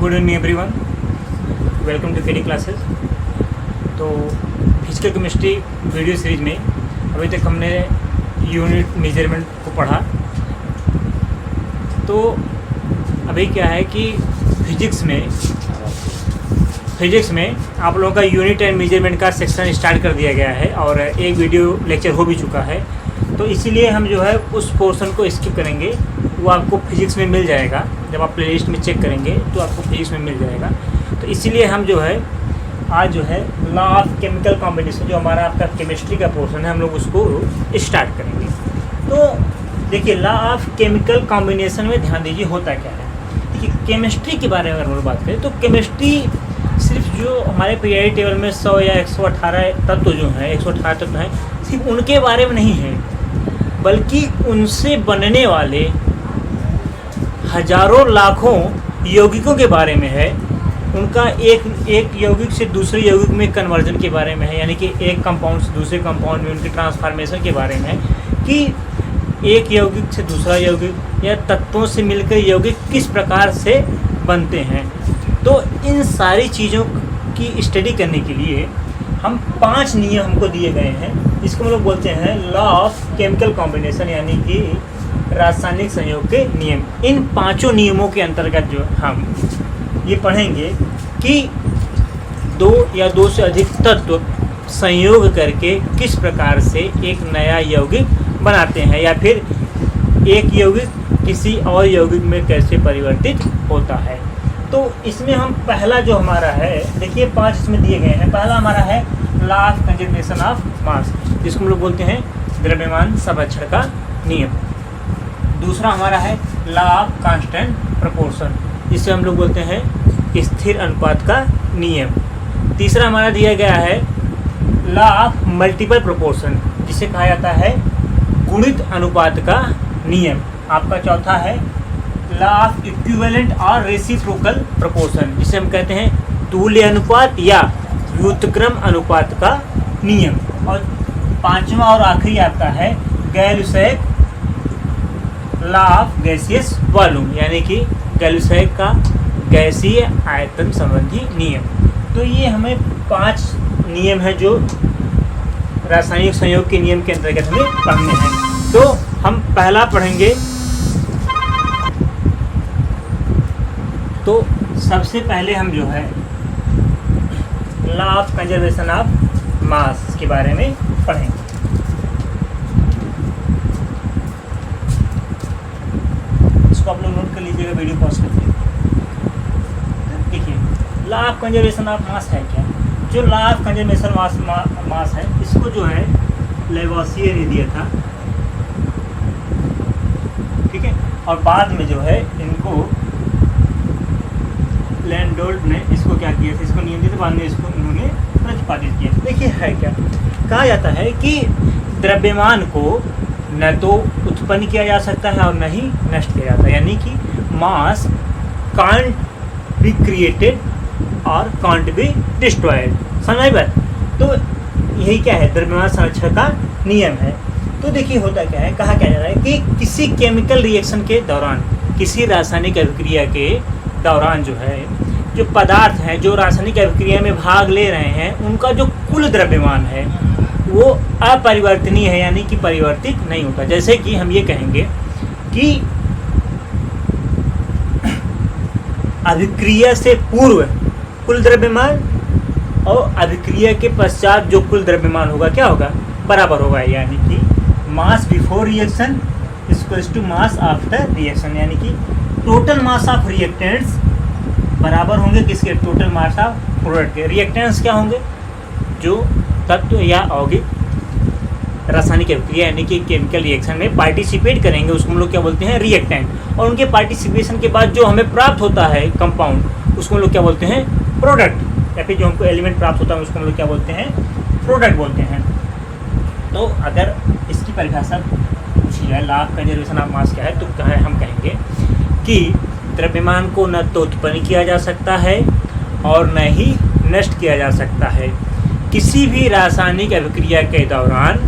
Good evening everyone, welcome to KD classes. तो physical chemistry video series में अभी तक हमने यूनिट मेजरमेंट को पढ़ा। तो अभी क्या है कि फिजिक्स में आप लोगों का यूनिट एंड मेजरमेंट का सेक्शन स्टार्ट कर दिया गया है और एक वीडियो लेक्चर हो भी चुका है। तो इसीलिए हम जो है उस पोर्शन को स्किप करेंगे, वो आपको फिजिक्स में मिल जाएगा। जब आप प्लेलिस्ट में चेक करेंगे तो आपको फिजिक्स में मिल जाएगा। तो इसीलिए हम जो है आज जो है लॉ ऑफ केमिकल कॉम्बिनेशन, जो हमारा आपका केमिस्ट्री का पोर्शन है, हम लोग उसको स्टार्ट करेंगे। तो देखिए, लॉ ऑफ केमिकल कॉम्बिनेशन में ध्यान दीजिए होता क्या है। देखिए, केमिस्ट्री के बारे में अगर हम बात करें तो केमिस्ट्री सिर्फ जो हमारे पीरियोडिक टेबल में 100 या 118 तत्व जो हैं, 118 तत्व हैं, सिर्फ उनके बारे में नहीं है, बल्कि उनसे बनने वाले हजारों लाखों यौगिकों के बारे में है। उनका एक यौगिक से दूसरे यौगिक में कन्वर्जन के बारे में है, यानी कि एक कंपाउंड से दूसरे कंपाउंड में उनके ट्रांसफॉर्मेशन के बारे में है कि एक यौगिक से दूसरा यौगिक या तत्वों से मिलकर यौगिक किस प्रकार से बनते हैं। तो इन सारी चीज़ों की स्टडी करने के लिए हम 5 नियम हमको दिए गए हैं। इसको हम लोग बोलते हैं लॉ ऑफ केमिकल कॉम्बिनेशन, यानी कि रासायनिक संयोग के नियम। इन 5 नियमों के अंतर्गत जो हम ये पढ़ेंगे कि 2 या 2 से अधिक तत्व संयोग करके किस प्रकार से एक नया यौगिक बनाते हैं, या फिर एक यौगिक किसी और यौगिक में कैसे परिवर्तित होता है। तो इसमें हम पहला जो हमारा है, देखिए 5 इसमें दिए गए हैं। पहला हमारा है लॉ ऑफ कंजर्वेशन ऑफ मास, जिसको हम लोग बोलते हैं द्रव्यमान संरक्षण का नियम। दूसरा हमारा है लॉ ऑफ कांस्टेंट प्रोपोर्शन, जिसे हम लोग बोलते हैं स्थिर अनुपात का नियम। तीसरा हमारा दिया गया है लॉ ऑफ मल्टीपल प्रोपोर्शन, जिसे कहा जाता है गुणित अनुपात का नियम। आपका चौथा है लॉ ऑफ इक्विवेलेंट और रेसिप्रोकल प्रोपोर्शन, जिसे हम कहते हैं तुल्य अनुपात या व्युत्क्रम अनुपात का नियम। और 5वां और आखिरी आपका है गैर-विषयक लॉ ऑफ गैसियस वॉल्यूम, यानी कि गैर-विषयक का गैसीय आयतन संबंधी नियम। तो ये हमें 5 नियम है जो रासायनिक संयोग के नियम के अंतर्गत हमें पढ़ने हैं। तो हम पहला पढ़ेंगे। तो सबसे पहले हम जो है लॉ ऑफ कंजर्वेशन ऑफ मास के बारे में पढ़ेंगे। इसको आप लोग नोट कर लीजिएगा, वीडियो पॉज करके। देखिए, लॉ ऑफ कंजर्वेशन ऑफ मास है क्या। जो लॉ ऑफ कंजर्वेशन मास है, इसको जो है लेवोसियर ने दिया था, ठीक है। और बाद में जो है इनको लैंडोल्ट ने इसको क्या किया था, इसको नियम दिया था, बाद में इसको इन्होंने प्रतिपादित किया। देखिए है क्या, कहा जाता है कि द्रव्यमान को न तो उत्पन्न किया जा सकता है और न ही नष्ट किया जाता है, यानी कि मास कांट बी क्रिएटेड और कांट बी डिस्ट्रॉयड। समझ बात। तो यही क्या है, द्रव्यमान संरक्षण का नियम है। तो देखिए होता क्या है, कहा क्या जा रहा है कि किसी केमिकल रिएक्शन के दौरान, किसी रासायनिक अभिक्रिया के दौरान जो है, जो पदार्थ हैं जो रासायनिक अभिक्रिया में भाग ले रहे हैं, उनका जो कुल द्रव्यमान है वो अपरिवर्तनीय है, यानी कि परिवर्तित नहीं होता। जैसे कि हम ये कहेंगे कि अभिक्रिया से पूर्व कुल द्रव्यमान और अभिक्रिया के पश्चात जो कुल द्रव्यमान होगा क्या होगा, बराबर होगा। यानी कि mass before reaction equals to mass after reaction, यानी कि टोटल मास ऑफ रिएक्टेंट्स बराबर होंगे किसके, टोटल मास ऑफ प्रोडक्ट के। रिएक्टेंट्स क्या होंगे, जो तत्व या यौगिक रासायनिक अभिक्रिया यानी कि केमिकल रिएक्शन में पार्टिसिपेट करेंगे, उसको हम लोग क्या बोलते हैं, रिएक्टेंट। और उनके पार्टिसिपेशन के बाद जो हमें प्राप्त होता है कंपाउंड, उसको हम लोग क्या बोलते हैं, प्रोडक्ट। या फिर जो हमको एलिमेंट प्राप्त होता है उसको हम लोग क्या बोलते हैं, प्रोडक्ट बोलते हैं। तो अगर इसकी परिभाषा पूछी जाए law of conservation of mass क्या है, तो हम कहेंगे कि द्रव्यमान को न तो उत्पन्न किया जा सकता है और न ही नष्ट किया जा सकता है। किसी भी रासायनिक अभिक्रिया के दौरान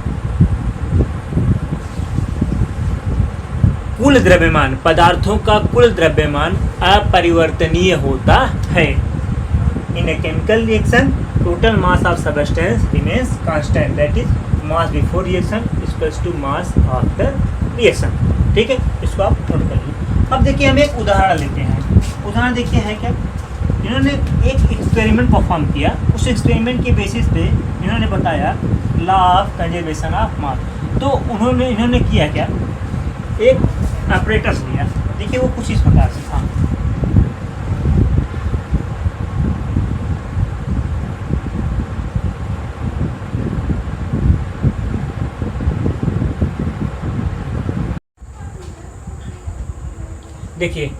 कुल द्रव्यमान, पदार्थों का कुल द्रव्यमान अपरिवर्तनीय होता है। In a chemical reaction total mass of substance remains constant, that is mass before reaction equals to mass after reaction. ठीक है, इसको आप नोट कर लीजिए। अब देखिए हम एक उदाहरण लेते हैं। उदाहरण देखिए है क्या, इन्होंने एक एक्सपेरिमेंट परफॉर्म किया, उस एक्सपेरिमेंट के बेसिस पे इन्होंने बताया लॉ ऑफ कंजर्वेशन ऑफ मास। तो इन्होंने किया क्या, एक ऑपरेटर्स लिया। देखिए वो कुछ इस प्रकार से था। देखिए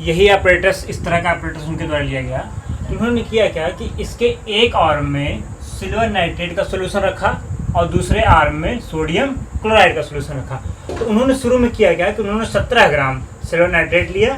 यही ऑपरेटर्स, इस तरह का ऑपरेटर्स उनके द्वारा लिया गया। तो उन्होंने किया क्या कि इसके एक आर्म में सिल्वर नाइट्रेट का सोल्यूशन रखा और दूसरे आर्म में सोडियम क्लोराइड का सोल्यूशन रखा। तो उन्होंने शुरू में किया क्या कि उन्होंने 17 ग्राम सिल्वर नाइट्रेट लिया,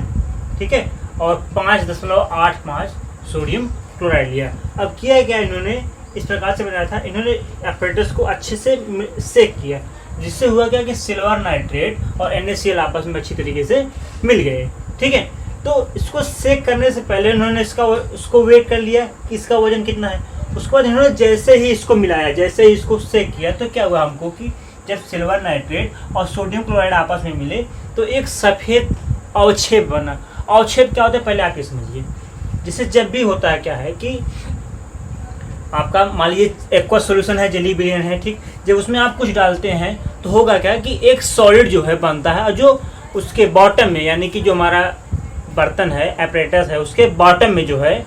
ठीक है, और 5.85 सोडियम क्लोराइड लिया। अब किया क्या, इन्होंने इस प्रकार से बनाया था, इन्होंने ऑपरेटर्स को अच्छे से सेक किया, जिससे हुआ क्या कि सिल्वर नाइट्रेट और NaCl आपस में अच्छी तरीके से मिल गए। ठीक है, तो इसको सेक करने से पहले उन्होंने उसको वेट कर लिया कि इसका वजन कितना है। उसके बाद इन्होंने जैसे ही इसको मिलाया, जैसे ही इसको सेक किया, तो क्या हुआ हमको कि जब सिल्वर नाइट्रेट और सोडियम क्लोराइड आपस में मिले तो एक सफ़ेद अवक्षेप बना। अवक्षेप क्या होता है पहले आप ये समझिए। जिससे जब भी होता है क्या है कि आपका मान लीजिए एक्वा सोल्यूशन है, जेली बिलियन है, ठीक, जब उसमें आप कुछ डालते हैं तो होगा क्या कि एक सॉलिड जो है बनता है, और जो उसके बॉटम में, यानी कि जो हमारा बर्तन है, एपरेटस है, उसके बॉटम में जो है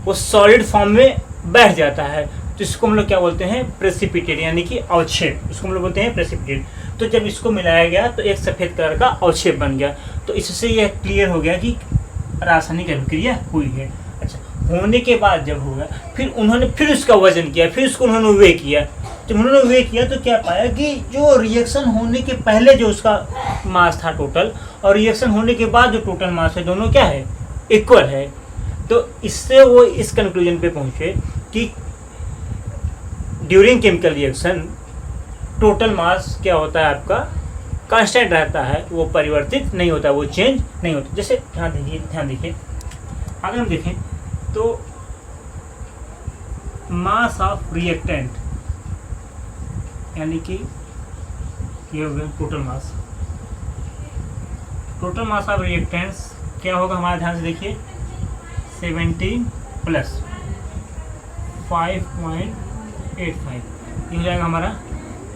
वो सॉलिड फॉर्म में बैठ जाता है। तो इसको हम लोग क्या बोलते हैं, प्रेसिपिटेट, यानी कि अवक्षेप, इसको हम लोग बोलते हैं प्रेसिपिटेट। तो जब इसको मिलाया गया तो एक सफ़ेद कलर का अवक्षेप बन गया। तो इससे यह क्लियर हो गया कि रासायनिक अभिक्रिया हुई है। अच्छा, होने के बाद जब होगा फिर उन्होंने फिर उसका वजन किया, फिर उसको उन्होंने वे किया। जब उन्होंने वे किया तो क्या पाया कि जो रिएक्शन होने के पहले जो उसका मास था टोटल, और रिएक्शन होने के बाद जो टोटल मास है, दोनों क्या है, इक्वल है। तो इससे वो इस कंक्लूजन पे पहुंचे कि ड्यूरिंग केमिकल रिएक्शन टोटल मास क्या होता है आपका, कांस्टेंट रहता है, वो परिवर्तित नहीं होता, वो चेंज नहीं होता। जैसे ध्यान देखिए अगर हम देखें तो मास ऑफ रिएक्टेंट, यानी कि ये हो गया टोटल मास ऑफ रिएक्टेंट्स क्या होगा हमारा, ध्यान से देखिए, 17 प्लस 5.85, ये हो जाएगा हमारा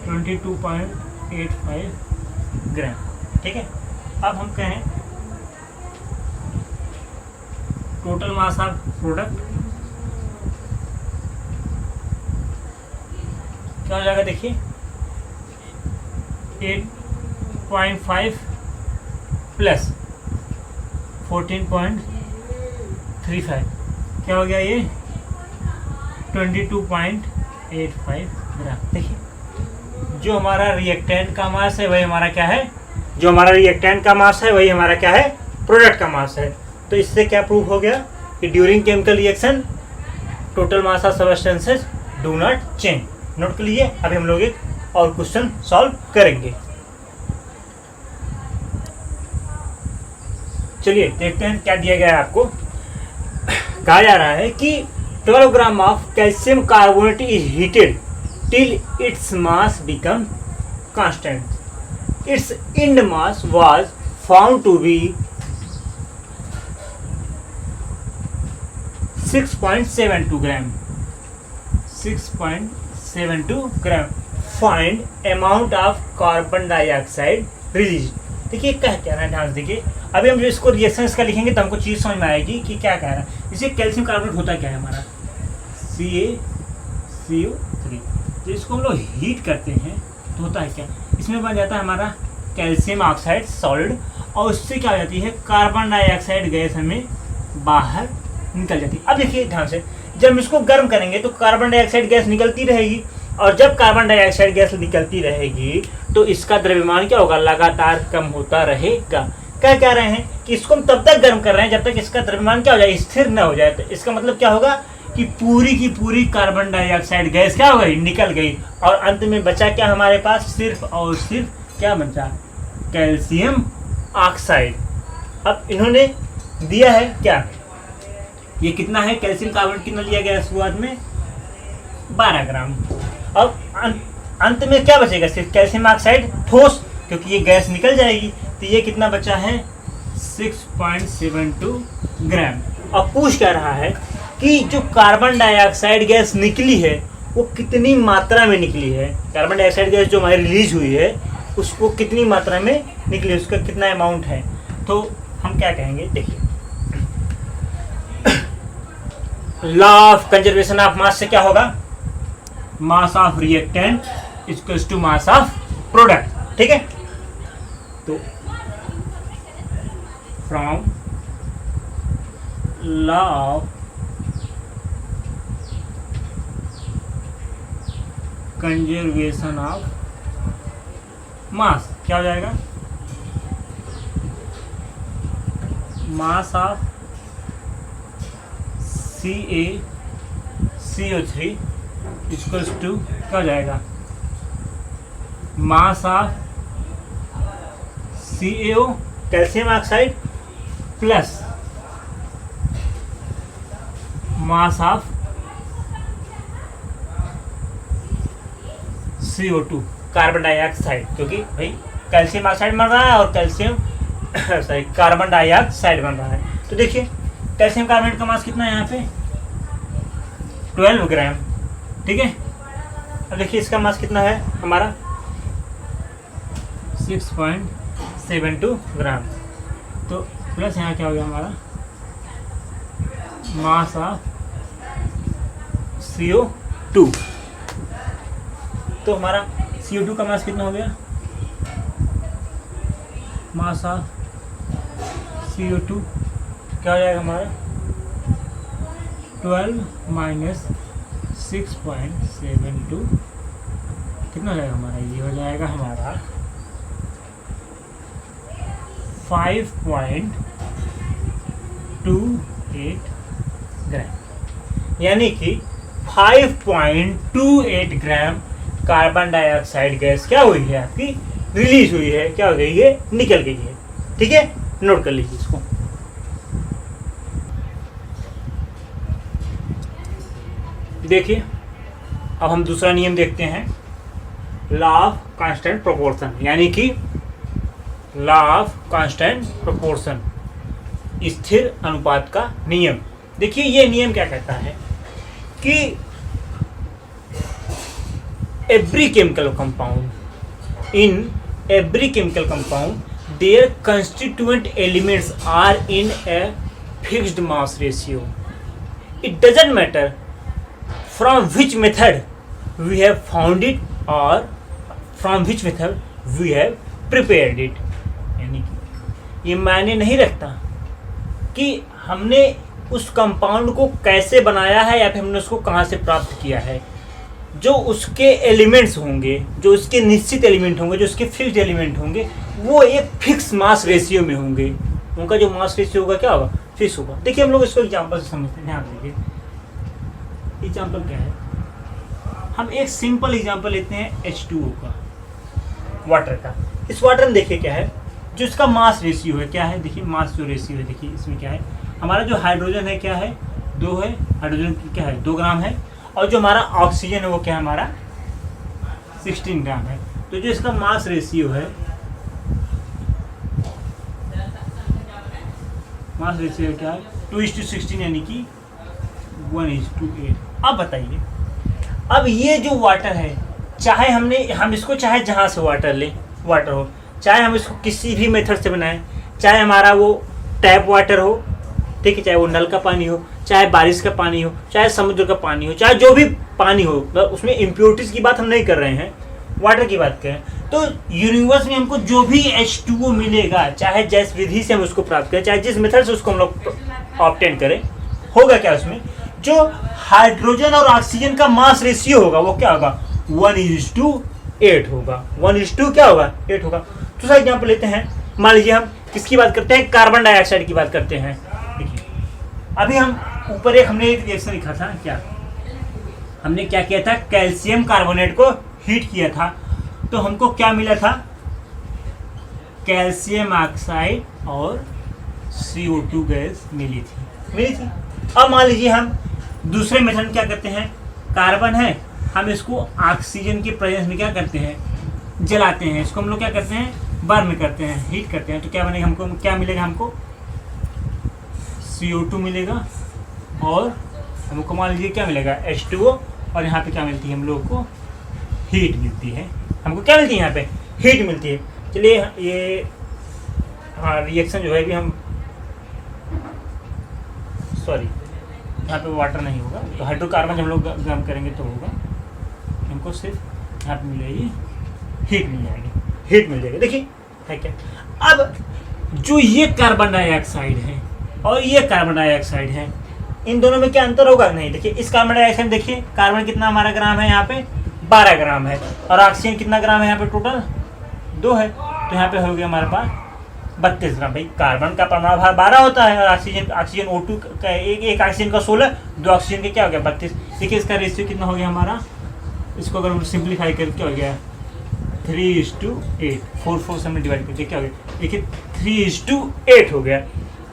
22.85 ग्राम। ठीक है, अब हम कहें टोटल मास ऑफ प्रोडक्ट क्या हो जाएगा, देखिए 8.5 प्लस 14.35 क्या हो गया, ये 22.85 ग्राम। देखिए जो हमारा रिएक्टेंट का मास है वही हमारा क्या है, जो हमारा रिएक्टेंट का मास है वही हमारा क्या है, प्रोडक्ट का मास है। तो इससे क्या प्रूव हो गया कि during chemical reaction total mass of substances do not change. Note कर लीजिए। अभी हम लोग एक और क्वेश्चन सॉल्व करेंगे। चलिए देखते हैं क्या दिया गया है आपको। कहा जा रहा है कि 12 gram of calcium carbonate is heated till its mass become constant. Its end mass was found to be 6.72 gram. 6.72 gram. Find amount of carbon dioxide released. देखिए क्या कह रहा है, ध्यान से देखिए। अभी हम जो इसको रिएक्शन इसका लिखेंगे तो हमको चीज़ समझ में आएगी कि क्या कह रहा है। इसे कैल्शियम कार्बोनेट होता क्या है हमारा, CaCO3। तो इसको हम लोग हीट करते हैं तो होता है क्या, इसमें बन जाता है हमारा कैल्शियम ऑक्साइड सॉलिड, और उससे क्या हो जाती है, कार्बन डाइऑक्साइड गैस हमें बाहर निकल जाती है। अब देखिए ध्यान से, जब इसको गर्म करेंगे तो कार्बन डाइऑक्साइड गैस निकलती रहेगी, और जब कार्बन डाइऑक्साइड गैस निकलती रहेगी तो इसका द्रव्यमान क्या होगा, लगातार कम होता रहेगा। क्या कह रहे हैं कि इसको हम तब तक गर्म कर रहे हैं जब तक इसका द्रव्यमान क्या हो जाए, स्थिर न हो जाए। तो इसका मतलब क्या होगा कि पूरी की पूरी कार्बन डाइऑक्साइड गैस क्या हो गई, निकल गई, और अंत में बचा क्या हमारे पास, सिर्फ और सिर्फ क्या बचा, कैल्शियम ऑक्साइड। अब इन्होंने दिया है क्या, ये कितना है, कैल्शियम कार्बोनेट कितना लिया गया है शुरुआत में 12 ग्राम। अब अंत में क्या बचेगा, सिर्फ कैल्शियम ऑक्साइड ठोस, क्योंकि ये गैस निकल जाएगी, तो ये कितना बचा है 6.72 ग्राम। अब पूछ क्या रहा है कि जो कार्बन डाइऑक्साइड गैस निकली है वो कितनी मात्रा में निकली है, कार्बन डाइऑक्साइड गैस जो हमारी रिलीज हुई है उसको कितनी मात्रा में निकली, उसका कितना अमाउंट है। तो हम क्या कहेंगे, देखिए law of conservation of mass से क्या होगा, mass of reactant equals to mass of product, ठीक है। तो from law of conservation of mass क्या हो जाएगा, mass of CaCO3 equals to क्या हो जाएगा, mass of CaO calcium oxide plus mass of CO2 carbon dioxide, क्योंकि भाई कैल्शियम ऑक्साइड बन रहा है और कैल्शियम सॉरी कार्बन डाइऑक्साइड बन रहा है। तो देखिए कैल्शियम कार्बोनेट का मास कितना है यहाँ पे 12 ग्राम, ठीक है। अब देखिए इसका मास कितना है हमारा 6.72 ग्राम। तो प्लस यहाँ क्या हो गया हमारा मास ऑफ CO2, तो हमारा CO2 का मास कितना हो गया, मास ऑफ CO2 क्या हो जाएगा हमारा 12 माइनस 6.72 कितना हो जाएगा हमारा, ये हो जाएगा हमारा 5.28 ग्राम, यानी कि 5.28 ग्राम कार्बन डाइऑक्साइड गैस क्या हुई है आपकी, रिलीज हुई है, क्या हो गई है, निकल गई है, ठीक है। नोट कर लीजिए इसको। देखिए अब हम दूसरा नियम देखते हैं, लॉ ऑफ कांस्टेंट प्रोपोर्शन, यानी कि लॉ ऑफ कांस्टेंट प्रोपोर्शन, स्थिर अनुपात का नियम। देखिए ये नियम क्या कहता है कि every chemical compound their constituent elements are in a fixed mass ratio. It doesn't matter from which method we have found it or from which method we have prepared it. यानी कि ये मायने नहीं रखता कि हमने उस कंपाउंड को कैसे बनाया है या फिर हमने उसको कहाँ से प्राप्त किया है, जो उसके एलिमेंट्स होंगे, जो उसके निश्चित एलिमेंट होंगे, जो उसके फिक्स्ड एलिमेंट होंगे, वो एक फिक्स मास रेशियो में होंगे। उनका जो मास रेशियो होगा क्या होगा, फिक्स होगा। देखिए हम लोग इसको एग्जांपल से समझते हैं, ध्यान दीजिए। एग्जांपल क्या है, हम एक सिंपल एग्जांपल लेते हैं H2O का, वाटर का। इस वाटर में देखिए क्या है, जो इसका मास रेशियो है क्या है, देखिए मास जो रेशियो है, देखिए इसमें क्या है, हमारा जो हाइड्रोजन है क्या है 2 है, हाइड्रोजन क्या है 2 ग्राम है, और जो हमारा ऑक्सीजन है वो क्या है हमारा 16 ग्राम है। तो जो इसका मास रेशियो है, मास रेशियो क्या है 2:16, यानी कि 1:8। अब बताइए, अब ये जो वाटर है, चाहे हम इसको चाहे जहाँ से वाटर लें, वाटर हो, चाहे हम इसको किसी भी मेथड से बनाएं, चाहे हमारा वो टैप वाटर हो, ठीक है, चाहे वो नल का पानी हो, चाहे बारिश का पानी हो, चाहे समुद्र का पानी हो, चाहे जो भी पानी हो, उसमें इम्प्योरिटीज की बात हम नहीं कर रहे हैं, वाटर की बात करें। तो यूनिवर्स में हमको जो भी H2O मिलेगा, चाहे जिस विधि से हम उसको प्राप्त करें, चाहे जिस मेथड से उसको हम लोग ऑब्टेन करें, होगा क्या, उसमें जो हाइड्रोजन और ऑक्सीजन का मास रेशियो होगा वो क्या होगा 1:8 होगा। 1:2 क्या होगा 8 होगा। दूसरा एग्जाम्पल लेते हैं, मान लीजिए हम किसकी बात करते हैं, कार्बन डाइऑक्साइड की बात करते हैं। देखिए अभी हम ऊपर हमने एक रिएक्शन लिखा था, क्या हमने क्या किया था, कैल्शियम कार्बोनेट को हीट किया था, तो हमको क्या मिला था कैल्शियम ऑक्साइड और CO2 गैस मिली थी। अब मान लीजिए हम दूसरे मेथड में क्या करते हैं, कार्बन है, हम इसको ऑक्सीजन के प्रेजेंस में क्या करते हैं, जलाते हैं। इसको हम लोग क्या करते हैं, बर्न करते हैं, हीट करते हैं। तो क्या बनेगा, हमको क्या मिलेगा, हमको CO2 मिलेगा और हमको मान लीजिए क्या मिलेगा, H2O, और यहाँ पे क्या मिलती है हम लोग को, हीट मिलती है। हमको क्या मिलती है, यहाँ पे हीट मिलती है। चलिए ये हाँ रिएक्शन जो है कि हम सॉरी यहाँ पे वाटर नहीं होगा, तो हाइड्रोकार्बन जब हम लोग गर्म करेंगे तो होगा, हमको सिर्फ यहाँ पे मिलेगी हीट मिल जाएगी, हीट मिल जाएगी। देखिए है क्या। अब जो ये कार्बन डाइऑक्साइड है और ये कार्बन डाइऑक्साइड है, इन दोनों में क्या अंतर होगा, नहीं। देखिए इस कार्बन डाइऑक्साइड, देखिए कार्बन कितना हमारा ग्राम है, यहाँ पे 12 ग्राम है, और ऑक्सीजन कितना ग्राम है, यहाँ पे टोटल 2 है। तो यहाँ पे हो गया हमारे पास 32 ग्राम। भाई कार्बन का परमाणु भार 12 होता है, और ऑक्सीजन O2 का एक ऑक्सीजन का 16, 2 ऑक्सीजन के क्या हो गया 32। देखिए इसका रेशियो कितना हो गया हमारा, इसको अगर हम सिंप्लीफाई करके क्या हो गया 3:8, 4 से हमने डिवाइड करके क्या हो गया, देखिए 3:8 हो गया।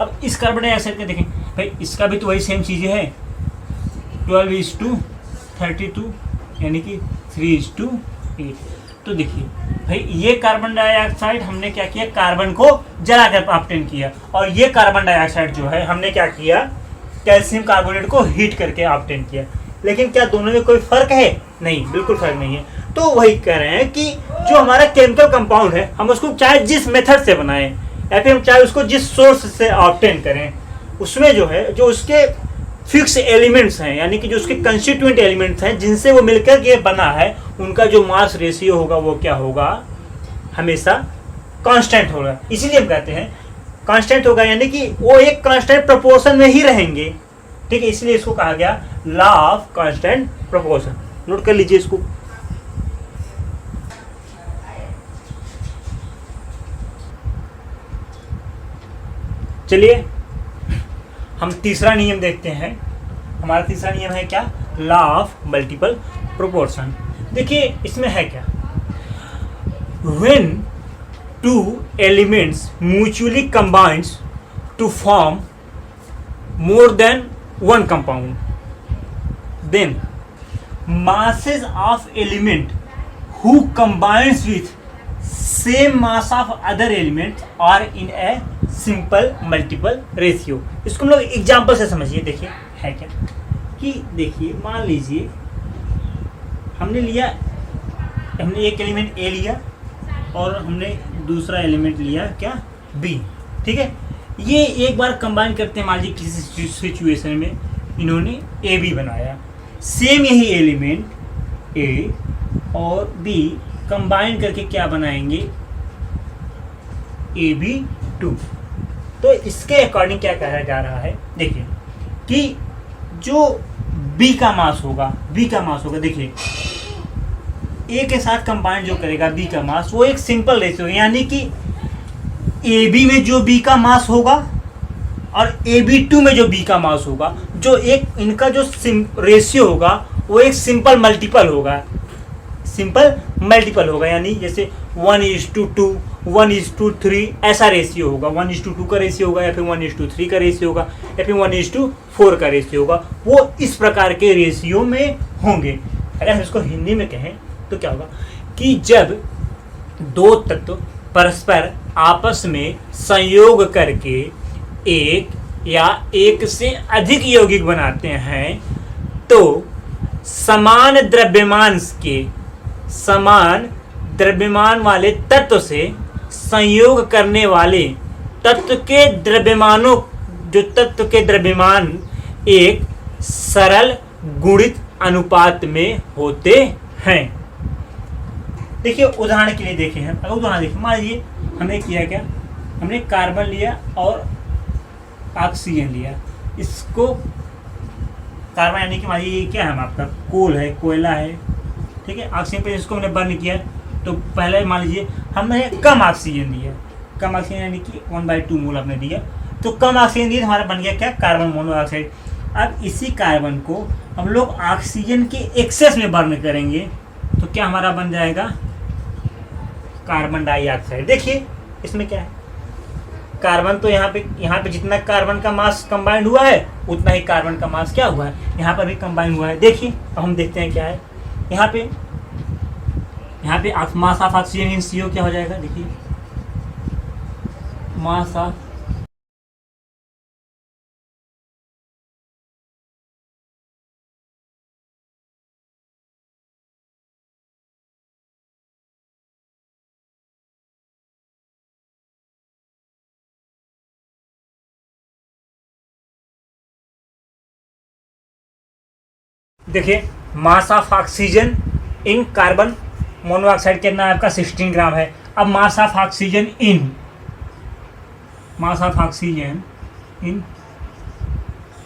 अब इस कार्बन डाइऑक्साइड का देखें भाई, इसका भी तो वही सेम चीज़ें है, 12:32, यानी कि 3:8। तो देखिए भाई ये कार्बन डाइऑक्साइड हमने क्या किया, कार्बन को जलाकर ऑब्टेन किया, और ये कार्बन डाइऑक्साइड जो है हमने क्या किया, कैल्शियम कार्बोनेट को हीट करके ऑब्टेन किया। लेकिन क्या दोनों में कोई फर्क है, नहीं, बिल्कुल फर्क नहीं है। तो वही कह रहे हैं कि जो हमारा केमिकल कंपाउंड है, हम उसको चाहे जिस मेथड से बनाएं या फिर हम चाहे उसको जिस सोर्स से ऑब्टेन करें, उसमें जो है जो उसके फिक्स एलिमेंट्स हैं, यानी कि जो उसके कंस्टिट्यूएंट एलिमेंट्स हैं जिनसे वो मिलकर के बना है, उनका जो मास रेशियो होगा वो क्या होगा, हमेशा कांस्टेंट होगा। इसीलिए हम कहते हैं कांस्टेंट होगा, यानी कि वो एक कांस्टेंट प्रोपोर्शन में ही रहेंगे। ठीक है, इसलिए इसको कहा गया law of constant proportion. Note कर लीजिए इसको। चलिए हम तीसरा नियम देखते हैं। हमारा तीसरा नियम है क्या, लॉ ऑफ मल्टीपल प्रोपोर्शन। देखिए इसमें है क्या, when 2 elements mutually combines to form more than one compound, then masses of element who combines with same mass of other element are in a simple multiple ratio। इसको हम लोग example से समझिए। देखिए है क्या कि देखिए मान लीजिए हमने एक एलिमेंट A लिया और हमने दूसरा एलिमेंट लिया क्या, B। ठीक है, ये एक बार कंबाइन करते हैं, मान लीजिए किसी सिचुएशन में इन्होंने AB बनाया, सेम यही एलिमेंट A और B कंबाइन करके क्या बनाएंगे, AB2। तो इसके अकॉर्डिंग क्या कहा जा रहा है, देखिए कि जो B का मास होगा, देखिए A के साथ कंबाइन जो करेगा B का मास, वो एक सिंपल रेशियो, यानी कि AB में जो B का मास होगा और AB2 में जो B का मास होगा, जो एक इनका जो रेशियो होगा वो एक सिंपल मल्टीपल होगा, यानी जैसे 1:2, 1:3 ऐसा रेशियो होगा। 1:2 का रेशियो होगा, या फिर 1:3 का रेशियो होगा, या फिर 1:4 का रेशियो होगा। वो इस प्रकार के रेशियो में होंगे। अगर हम इसको हिंदी में कहें तो क्या होगा कि जब 2 तत्व परस्पर आपस में संयोग करके एक या एक से अधिक यौगिक बनाते हैं, तो समान द्रव्यमान वाले तत्व से संयोग करने वाले तत्व के द्रव्यमान एक सरल गुणित अनुपात में होते हैं। देखिए उदाहरण के लिए देखें हम, अगर उदाहरण देखें, मान लीजिए हमने किया क्या, हमने कार्बन लिया और ऑक्सीजन लिया। इसको कार्बन यानी कि मान लीजिए क्या है, हम आपका कोल है, कोयला है, ठीक है। ऑक्सीजन पे इसको हमने बर्न किया, तो पहले मान लीजिए हमने कम ऑक्सीजन दिया, कम ऑक्सीजन यानी कि 1/2 मोल हमने दिया, तो कम ऑक्सीजन दिया, हमारा बन गया क्या, कार्बन मोनोऑक्साइड। अब इसी कार्बन को हम लोग ऑक्सीजन के एक्सेस में बर्न करेंगे, तो क्या हमारा बन जाएगा, कार्बन डाइऑक्साइड। देखिए इसमें क्या है, कार्बन तो यहाँ पे जितना कार्बन का मास कंबाइंड हुआ है उतना ही कार्बन का मास क्या हुआ है, यहाँ पर भी कंबाइंड हुआ है। देखिए अब हम देखते हैं क्या है यहाँ पे mass of oxygen in CO क्या हो जाएगा, देखिए मास ऑफ देखिए mass of oxygen in carbon monoxide कितना है आपका 16 ग्राम है। अब mass of oxygen in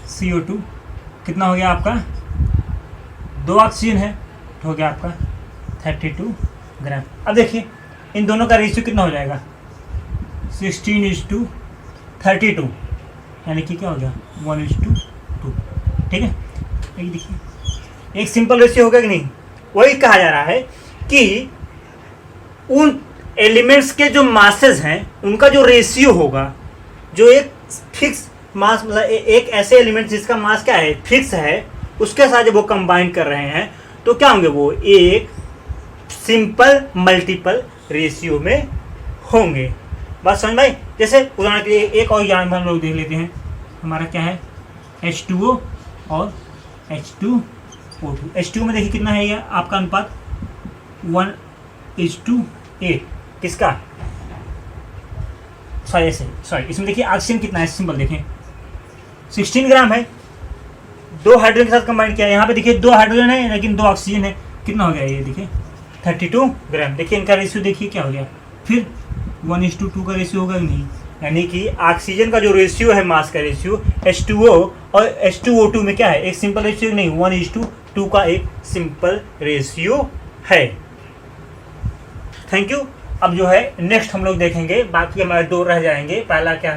CO2 कितना हो गया आपका, 2 ऑक्सीजन है तो हो गया आपका 32 ग्राम। अब देखिए इन दोनों का रेशियो कितना हो जाएगा, 16:32, यानी कि क्या हो गया 1:2। ठीक है, ये देखिए एक सिंपल रेशियो होगा कि नहीं। वही कहा जा रहा है कि उन एलिमेंट्स के जो मासेस हैं उनका जो रेशियो होगा, जो एक फिक्स मास मतलब एक ऐसे एलिमेंट जिसका मास क्या है फिक्स है, उसके साथ जब वो कंबाइन कर रहे हैं तो क्या होंगे, वो एक सिंपल मल्टीपल रेशियो में होंगे। बात समझ भाई। जैसे उदाहरण के लिए एक और एग्जाम्पल हम लोग देख लेते हैं, हमारा क्या है H2O और H2O2। H2O में देखिए कितना है ये आपका अनुपात 1:8 किसका, सॉरी इसमें देखिए ऑक्सीजन कितना है, सिंपल देखें 16 ग्राम है, 2 हाइड्रोजन के साथ कंबाइन किया है। यहाँ पे देखिए 2 हाइड्रोजन है लेकिन 2 ऑक्सीजन है, कितना हो गया ये देखिए 32 ग्राम। देखिए इनका रेशियो देखिए क्या हो गया, फिर 1:2 का रेशियो होगा कि नहीं, यानी कि ऑक्सीजन का जो रेशियो है मास का रेशियो H2O और H2O2 में क्या है, एक सिंपल रेशियो नहीं, 1:2 का एक सिंपल रेशियो है। Thank you. अब जो है नेक्स्ट हम लोग देखेंगे, बाकी हमारे 2 रह जाएंगे। पहला क्या है,